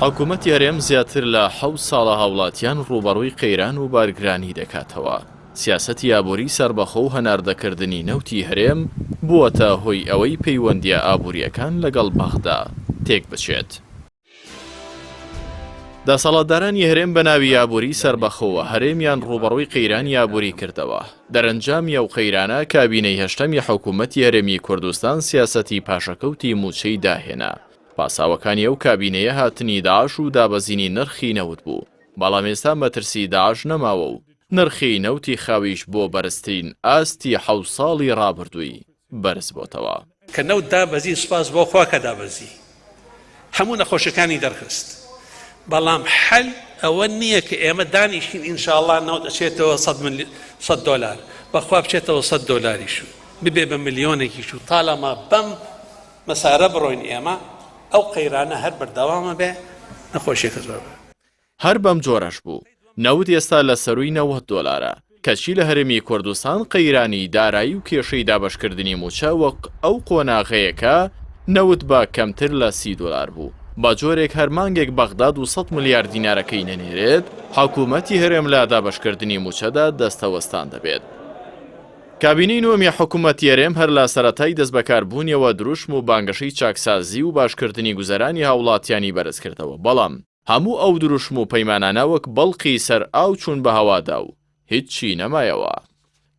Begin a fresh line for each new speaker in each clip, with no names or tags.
حکوومەتی هەرێم زیاتر لە 7 ساڵە هاوڵاتیان ڕوبەڕووی قەیران و بارگرانی دەکاتەوە. سیاسەتی ئابووری سەربەخۆ و هەناردەکردنی نەوتی هەرێم بووەتە هۆی ئەوەی پەیوەندیە ئابووریەکان لەگەڵ بەغدا تێک بچێت. دەسەڵاتدارانی هەرێم بە ناوی ئابووری سەربەخۆوە هەرێمیان ڕوبەڕووی قەیرانی ئابووری کردەوە. دەرەنجامی ئەو قەیرانە کابینەی هەشتەمی حکوومەتی هەرێمی کوردستان سیاسەتی پاشەکەوتی موچەی داهێنا. پاساوەکانی ئەو کابینەیە هاتنی داعش و دابەزینی نرخی نەوت بوو، بەڵام ئێستا مەترسی داعش نەماوە و نرخی نەوتی خاویش بۆ بەرزترین ئاستی 7 ساڵی ڕابردووی بەرز بۆتەوە.
کە نەوت دابەزی سوپاس بۆ خوا کە دابەزی هەموو نەخۆشەکانی دەرخست، بەڵام حەل ئەوە نییە کە ئێمە دانیشین ئینشاءڵڵا نەوت ئەچێتەوە $100 بەخوا بچێتەوە $100 ببێ بە ملیۆنێکیش و تاڵەما بەم مەسارە بڕۆین ئێمە ئەو قەیرانە هەر بەردەوامە بێ نەخۆشیەکە زۆر بێ.
هەر بەم جۆرەش بوو نەوت ئێستا لە سەرووی $90 کەچی لە هەرێمی کوردستان قەیرانی دارایی و کێشەی دابەشکردنی موچە وەک ئەو قۆناغەیەکە نەوت بە کەمتر لە $30 بوو. با جۆرێک هەر مانگێک بەغداد و 100 ملیار دینارەکەی نەنێرێت حکوومەتی هەرێم لە دابەشکردنی موچەدا دەستەوەستان دەبێت. کابینەی نوێمی حکوومەتی هەرێم هەر لە سەرەتای دەستبەکاربوونیەوە دروشم و بانگەشەی چاکسازی و باشکردنی گوزەرانی هاوڵاتیانی بەرز کردەوە، بەڵام هەموو ئەو دروشم و پەیمانانە وەک بەڵقی سەر ئاو چوون بە هەوادا و هیچی نەمایەوە.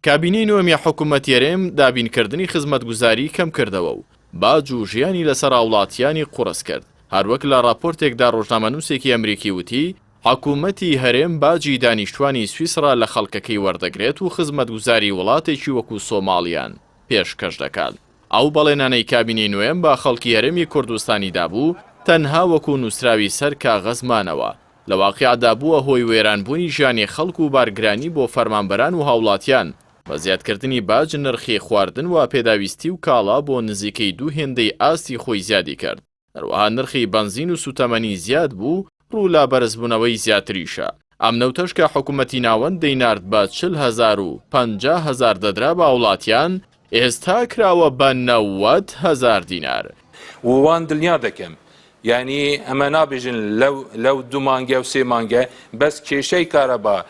کابینەی نوێمی حکوومەتی هەرێم دابینکردنی خزمەتگوزاری کەم کردەوە و باج و ژیانی لەسەر هاوڵاتیانی قوڕس کرد. هەروەک لە راپۆرتێکدا ڕۆژنامەنووسێکی ئەمریکی وتی حکوومەتی هەرێم باجی دانیشتوانی سویسرا لە خەڵکەکەی وەردەگرێت و خزمەتگوزاری وڵاتێکی وەکو سۆماڵیان پێشکەش دەکات. ئەو بەڵێنانەی کابینەی نوێم با خەڵکی هەرێمی کوردستانیدا بوو تەنها وەکو نووسراوی سەر کاغەزمانەوە، لە واقعدا بووە هۆی وێرانبوونی ژیانی خەڵک و بارگرانی بۆ فەرمانبەران و هاوڵاتیان بە زیادکردنی باج نرخی خواردن و پێداویستی و کاڵا بۆ نزیکەی 2 هێندەی ئاستی خۆی زیادی کرد. هەروەها نرخی بەنزین و سوتەمەنی زیاد بوو ڕوو لا بەرزبوونەوەی زیاتریشە. ئەم نەوتەش کە حکوومەتی ناوەند دەینارد بە 40,000 و 50,000 دەدرا بە هاوڵاتیان ئێستا کراوە بە 90,000 دینار.
وان دڵنیا دەکەم یعنی ئەمە نابێژن لەو 2 مانگە و 3 مانگە بەس کێشەی کارەبا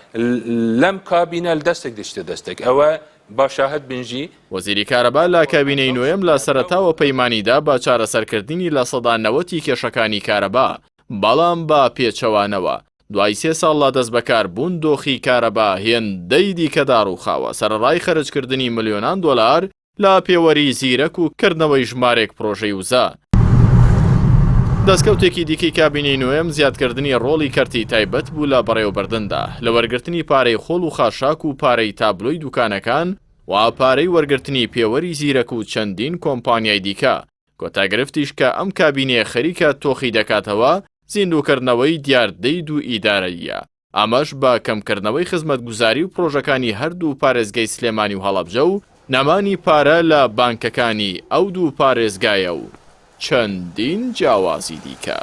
لەم کابینە دەستێک دشتە دەستێک ئەوە باشاهد بنجی.
وەزیری کارەبا لە کابینەی نوێم لە سەرەتاوە پەیمانیدا بە چارەسەرکردنی لە 90% کێشەکانی کارەبا، بەڵام بە پێچەوانەوە دوای 3 ساڵ لە دەستبەکار بوون دۆخی کارەبا هێندەی دیکەدار و خاوە سەرڕای خەرجکردنی ملیۆنان دۆلار لە پێوەری زیرەک و کردنەوەی ژمارێک پرۆژەی وزە. دەستکەوتێکی دیکەی کابینەی نوێم زیادکردنی ڕۆڵی کەرتی تایبەت بوو لە بەڕێوەبردندا لە وەرگرتنی پارەی خۆڵ و خاشاک و پارەی تابلۆی دوکانەکان و پارەی وەرگرتنی پێوەری زیرەک و چەندین کۆمپانیای دیکە. کۆتاگرفتیش کە ئەم کابینەیە خەریکە تۆخی دەکاتەوە زیندووکردنەوەی دیاردەی و ئیدارەیە. ئەمەش بە کەمکردنەوەی خزمەتگوزاری و پرۆژەکانی هەردوو پارێزگای سلێمانی و هەڵەبجە و نەمانی پارە لە بانکەکانی ئەو دوو پارێزگایە و چەندین جیاوازی دیکە.